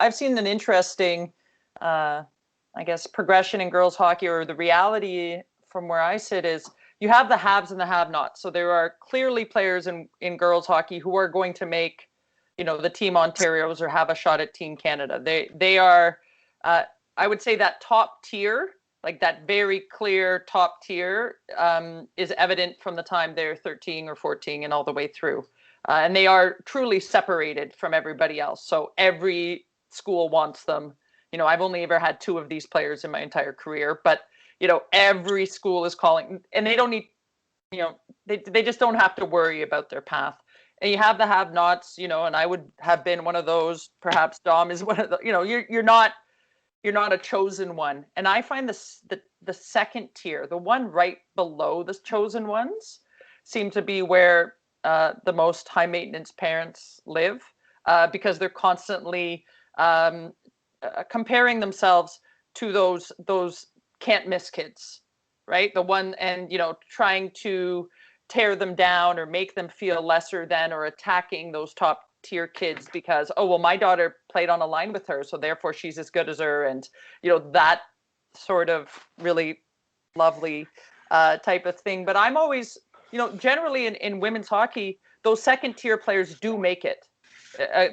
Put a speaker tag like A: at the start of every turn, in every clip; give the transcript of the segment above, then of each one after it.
A: I've seen an interesting, I guess, progression in girls hockey, or the reality from where I sit is you have the haves and the have-nots. So there are clearly players in girls hockey who are going to make, the Team Ontarios or have a shot at Team Canada. They are, I would say, that top tier, like that very clear top tier, is evident from the time they're 13 or 14 and all the way through. And they are truly separated from everybody else. So every school wants them. I've only ever had 2 of these players in my entire career, but every school is calling, and they don't need, they just don't have to worry about their path. And you have the have-nots, and I would have been one of those. Perhaps Dom is one of the, you're not a chosen one. And I find the second tier, the one right below the chosen ones, seem to be where the most high maintenance parents live, because they're constantly comparing themselves to those can't miss kids, right? The one, and trying to tear them down or make them feel lesser than, or attacking those top tier kids because, oh, well, my daughter played on a line with her, so therefore she's as good as her. And that sort of really lovely type of thing. But I'm always, generally in women's hockey, those second tier players do make it.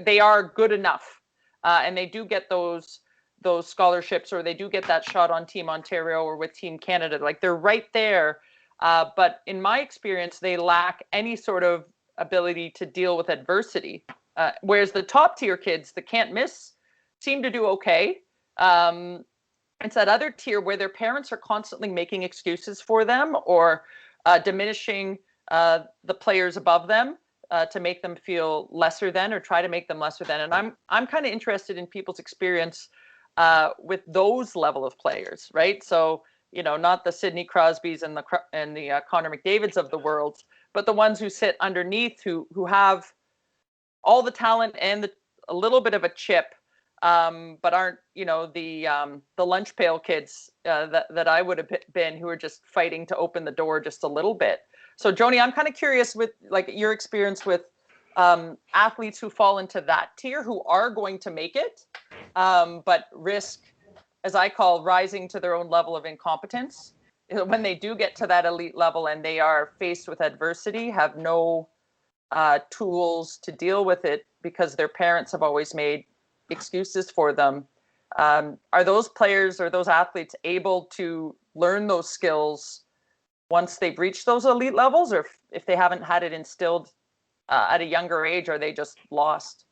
A: They are good enough, and they do get those scholarships, or they do get that shot on Team Ontario or with Team Canada. Like, they're right there. But in my experience, they lack any sort of ability to deal with adversity. Whereas the top tier kids, the can't miss, seem to do okay. It's that other tier where their parents are constantly making excuses for them, or diminishing the players above them to make them feel lesser than, or try to make them lesser than. And I'm kind of interested in people's experience with those level of players, right? So, not the Sidney Crosbys and the Connor McDavids of the world, but the ones who sit underneath, who have all the talent and a little bit of a chip, but aren't, the lunch pail kids that I would have been, who are just fighting to open the door just a little bit. So, Joni, I'm kind of curious with like your experience with athletes who fall into that tier, who are going to make it, but risk, as I call, rising to their own level of incompetence. When they do get to that elite level and they are faced with adversity, have no tools to deal with it because their parents have always made excuses for them. Are those players or those athletes able to learn those skills once they've reached those elite levels, or if they haven't had it instilled at a younger age, are they just lost?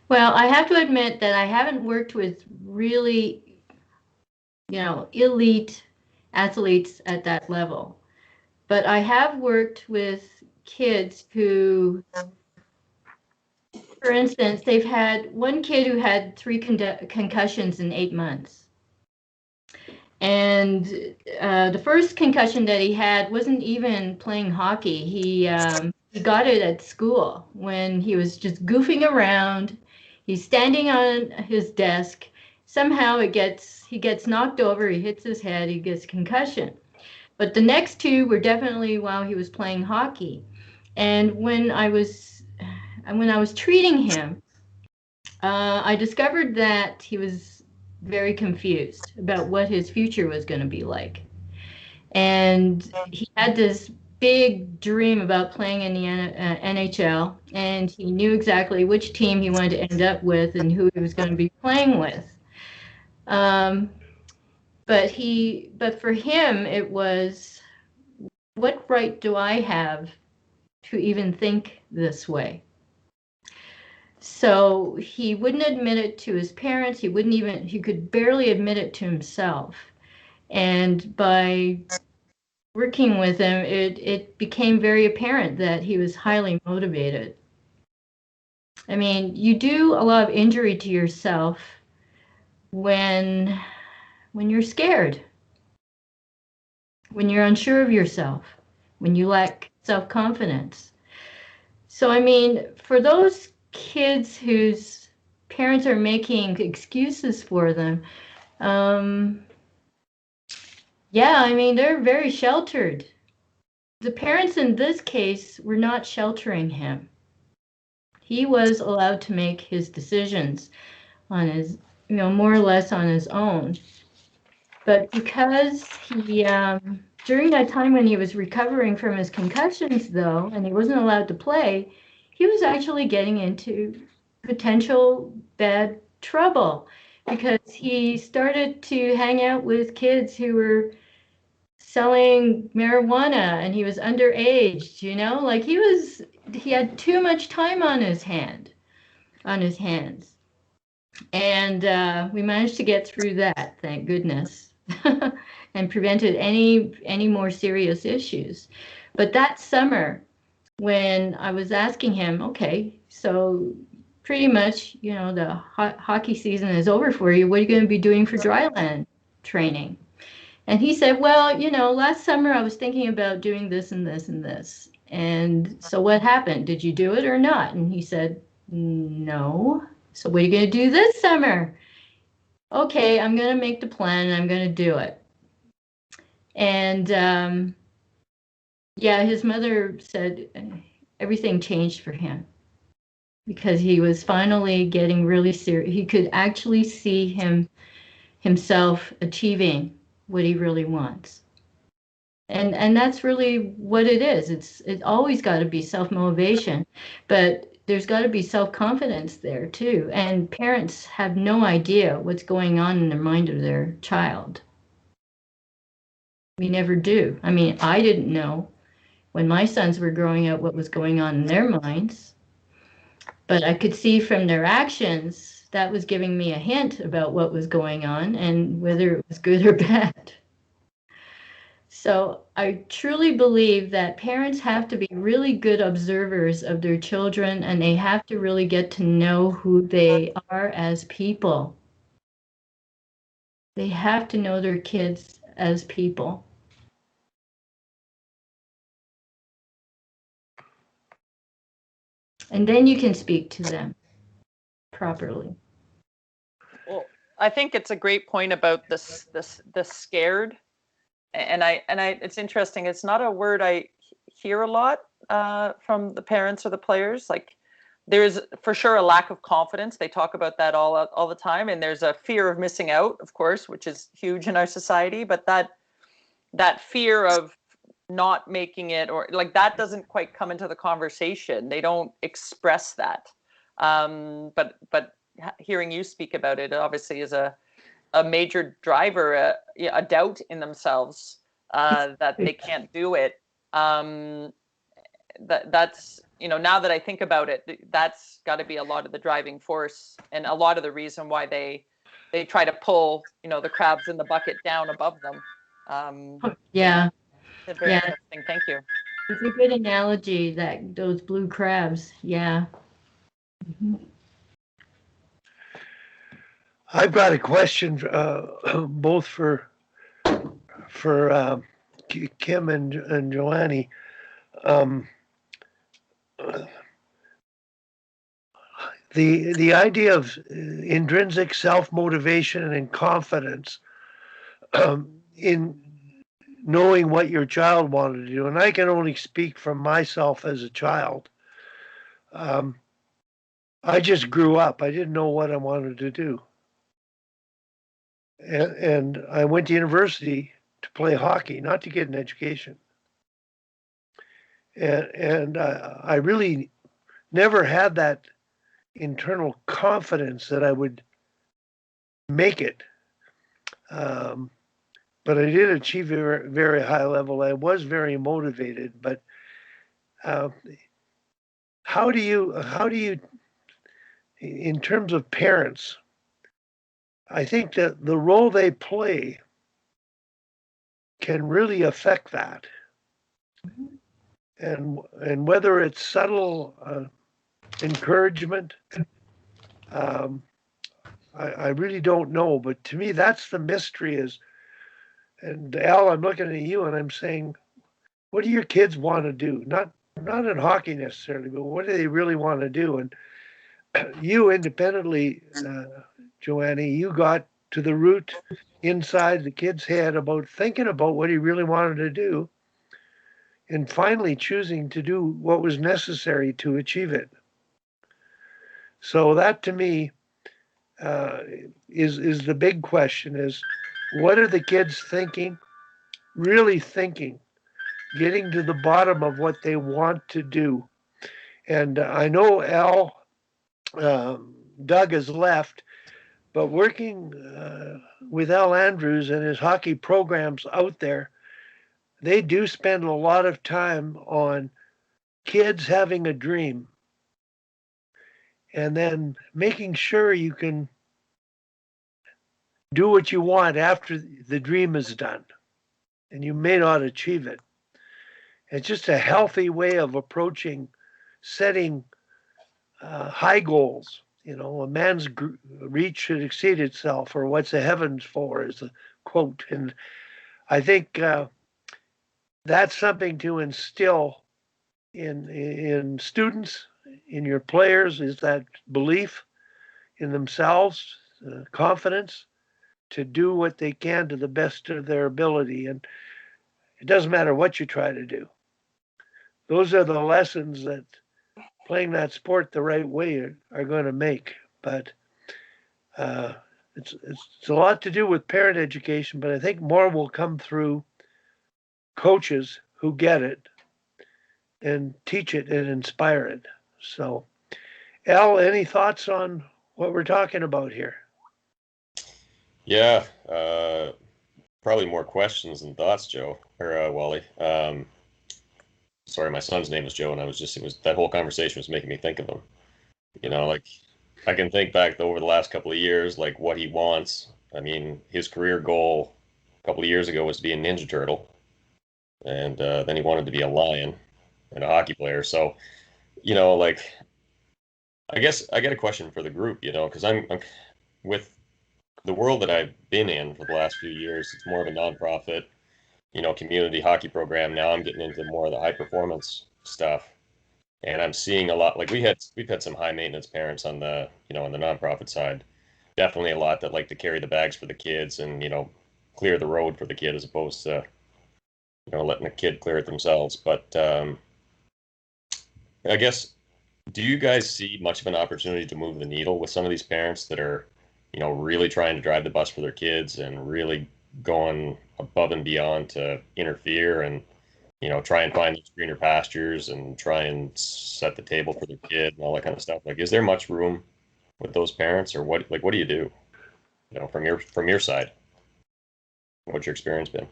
B: Well, I have to admit that I haven't worked with really, elite athletes at that level. But I have worked with kids who, for instance, they've had one kid who had 3 concussions in 8 months. And the first concussion that he had wasn't even playing hockey. He got it at school when he was just goofing around. He's standing on his desk. Somehow he gets knocked over. He hits his head. He gets concussion. But the next 2 were definitely while he was playing hockey. And when I was treating him, I discovered that he was very confused about what his future was going to be like. And he had this big dream about playing in the NHL, and he knew exactly which team he wanted to end up with and who he was going to be playing with. But for him, it was, what right do I have to even think this way? So he wouldn't admit it to his parents. He could barely admit it to himself. And by working with him, it became very apparent that he was highly motivated. I mean, you do a lot of injury to yourself when you're scared, when you're unsure of yourself, when you lack self-confidence. So, I mean, for those kids whose parents are making excuses for them, yeah, I mean, they're very sheltered. The parents in this case were not sheltering him. He was allowed to make his decisions. on his, more or less on his own. But because he, during that time when he was recovering from his concussions, though, and he wasn't allowed to play, he was actually getting into potential bad trouble because he started to hang out with kids who were selling marijuana and he was underage, like he had too much time on his hands. And we managed to get through that, thank goodness, and prevented any more serious issues. But that summer, when I was asking him, okay, so pretty much, the hockey season is over for you. What are you going to be doing for dryland training? And he said, well, last summer I was thinking about doing this and this and this. And so what happened? Did you do it or not? And he said, no. So what are you going to do this summer? Okay, I'm going to make the plan and I'm going to do it. And yeah, his mother said everything changed for him because he was finally getting really serious. He could actually see himself achieving what he really wants. And that's really what it is. It's always got to be self-motivation, but there's got to be self-confidence there too. And parents have no idea what's going on in the mind of their child. We never do. I mean, I didn't know when my sons were growing up what was going on in their minds, but I could see from their actions that was giving me a hint about what was going on and whether it was good or bad. So I truly believe that parents have to be really good observers of their children and they have to really get to know who they are as people. They have to know their kids as people. And then you can speak to them properly.
A: Well, I think it's a great point about the scared, and I it's interesting. It's not a word I hear a lot from the parents or the players. Like there's for sure a lack of confidence. They talk about that all the time, and there's a fear of missing out, of course, which is huge in our society. But that fear of not making it or like that doesn't quite come into the conversation. They don't express that. But hearing you speak about it obviously is a major driver, a doubt in themselves that they can't do it. That's now that I think about it, that's got to be a lot of the driving force and a lot of the reason why they try to pull the crabs in the bucket down above them.
B: Yeah.
A: Very interesting. Thank you.
B: It's a good analogy, that those blue crabs. Yeah. Mm-hmm.
C: I've got a question both for Kim and Joanne. The idea of intrinsic self-motivation and confidence in knowing what your child wanted to do, and I can only speak from myself as a child. I just grew up. I didn't know what I wanted to do. And I went to university to play hockey, not to get an education. And I really never had that internal confidence that I would make it. But I did achieve a very, very high level. I was very motivated. But how do you, in terms of parents, I think that the role they play can really affect that. And whether it's subtle encouragement, I really don't know. But to me, that's the mystery is, and Al, I'm looking at you and I'm saying, what do your kids want to do? Not in hockey necessarily, but what do they really want to do? And you independently, Joanne, you got to the root inside the kid's head about thinking about what he really wanted to do and finally choosing to do what was necessary to achieve it. So that to me uh, is the big question: is what are the kids thinking? Really thinking, getting to the bottom of what they want to do. And I know Doug has left, but working with Al Andrews and his hockey programs out there, they do spend a lot of time on kids having a dream and then making sure you can do what you want after the dream is done and you may not achieve it. It's just a healthy way of approaching setting high goals. You know, a man's reach should exceed itself, or what's the heavens for, is the quote. And I think that's something to instill in students, in your players, is that belief in themselves, confidence to do what they can to the best of their ability. And it doesn't matter what you try to do. Those are the lessons that playing that sport the right way are going to make. But it's a lot to do with parent education, but I think more will come through coaches who get it and teach it and inspire it. So, Al, any thoughts on what we're talking about here?
D: Yeah, probably more questions than thoughts, Joe, or Wally. Sorry, my son's name is Joe, and it was that whole conversation was making me think of him. You know, like I can think back over the last couple of years, like what he wants. I mean, his career goal a couple of years ago was to be a Ninja Turtle, and then he wanted to be a Lion and a hockey player. So, you know, like I guess I got a question for the group, you know, because I'm with the world that I've been in for the last few years. It's more of a nonprofit, you know, community hockey program. Now I'm getting into more of the high performance stuff, and I'm seeing a lot. Like we've had some high maintenance parents on the, you know, on the nonprofit side. Definitely a lot that like to carry the bags for the kids and, you know, clear the road for the kid as opposed to, you know, letting the kid clear it themselves. But I guess, do you guys see much of an opportunity to move the needle with some of these parents that are, you know, really trying to drive the bus for their kids and really going above and beyond to interfere and, you know, try and find those greener pastures and try and set the table for their kid and all that kind of stuff? Like, is there much room with those parents, or what? Like, what do you do? You know, from your side, what's your experience been?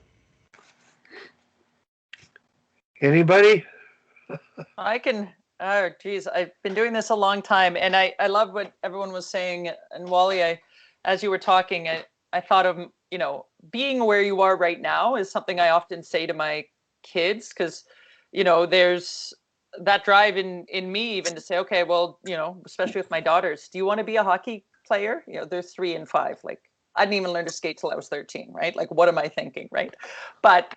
C: Anybody?
A: I can. Oh, geez, I've been doing this a long time, and I love what everyone was saying. And Wally, as you were talking, I thought of, you know, being where you are right now is something I often say to my kids, because, you know, there's that drive in me even to say, okay, well, you know, especially with my daughters, do you want to be a hockey player? You know, they're 3 and 5. Like, I didn't even learn to skate till I was 13, right? Like, what am I thinking, right? But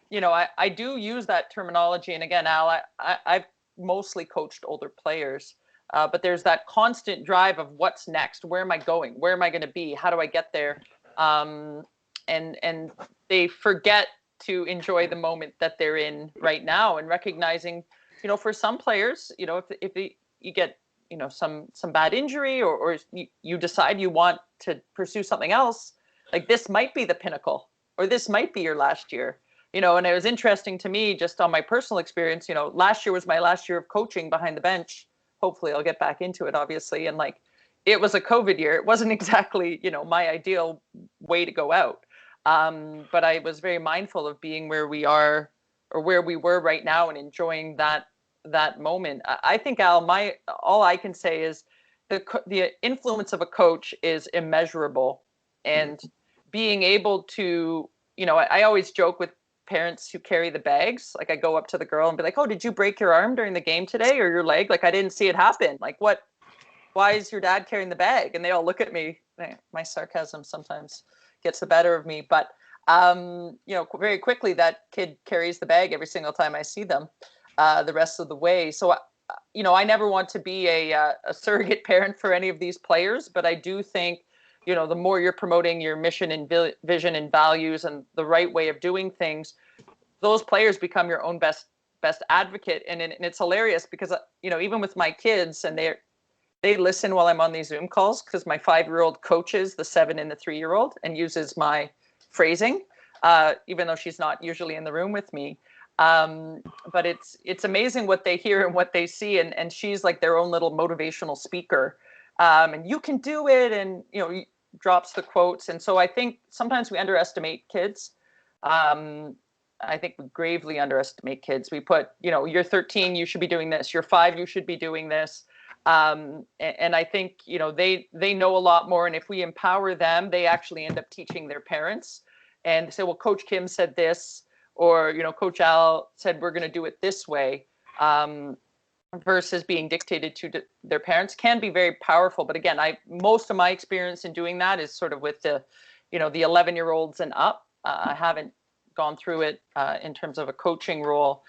A: you know, I do use that terminology, and again, Al, I've mostly coached older players, but there's that constant drive of what's next. Where am I going? Where am I going to be? How do I get there? And they forget to enjoy the moment that they're in right now, and recognizing, you know, for some players, you know, if you get, you know, some bad injury, or you decide you want to pursue something else, like this might be the pinnacle, or this might be your last year. You know, and it was interesting to me, just on my personal experience, you know, last year was my last year of coaching behind the bench. Hopefully I'll get back into it, obviously. And like, it was a COVID year. It wasn't exactly, you know, my ideal way to go out. But I was very mindful of being where we are, or where we were right now, and enjoying that moment. I think, Al, all I can say is the influence of a coach is immeasurable. And being able to, you know, I always joke with parents who carry the bags. Like, I go up to the girl and be like, oh, did you break your arm during the game today, or your leg? Like, I didn't see it happen. Like, why is your dad carrying the bag? And they all look at me. My sarcasm sometimes gets the better of me, but you know, very quickly that kid carries the bag every single time I see them the rest of the way. So you know, I never want to be a surrogate parent for any of these players, but I do think, you know, the more you're promoting your mission and vision and values and the right way of doing things, those players become your own best advocate. And it's hilarious because, you know, even with my kids, and they listen while I'm on these Zoom calls because my 5-year-old coaches the 7 and the 3-year-old and uses my phrasing, even though she's not usually in the room with me. But it's amazing what they hear and what they see, and she's like their own little motivational speaker. And you can do it, and drops the quotes. And so I think sometimes we underestimate kids. I think we gravely underestimate kids. We put, you're 13, you should be doing this. You're 5, you should be doing this. And I think, they know a lot more. And if we empower them, they actually end up teaching their parents and say, well, Coach Kim said this, or, Coach Al said, we're going to do it this way, versus being dictated to their parents can be very powerful. But again, most of my experience in doing that is sort of with the 11-year-olds and up. I haven't gone through it in terms of a coaching role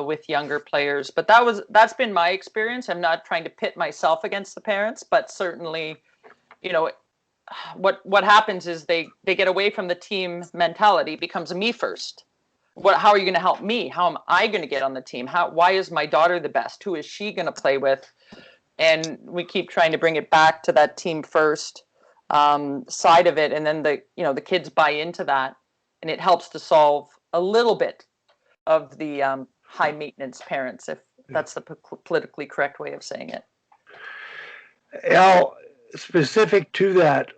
A: with younger players, but that's been my experience. I'm not trying to pit myself against the parents, but certainly, what happens is they get away from the team mentality. It becomes a me first. How are you going to help me? How am I going to get on the team? Why is my daughter the best? Who is she going to play with? And we keep trying to bring it back to that team first side of it, and then the kids buy into that. And it helps to solve a little bit of the high maintenance parents, if that's the politically correct way of saying it.
C: Al, specific to that,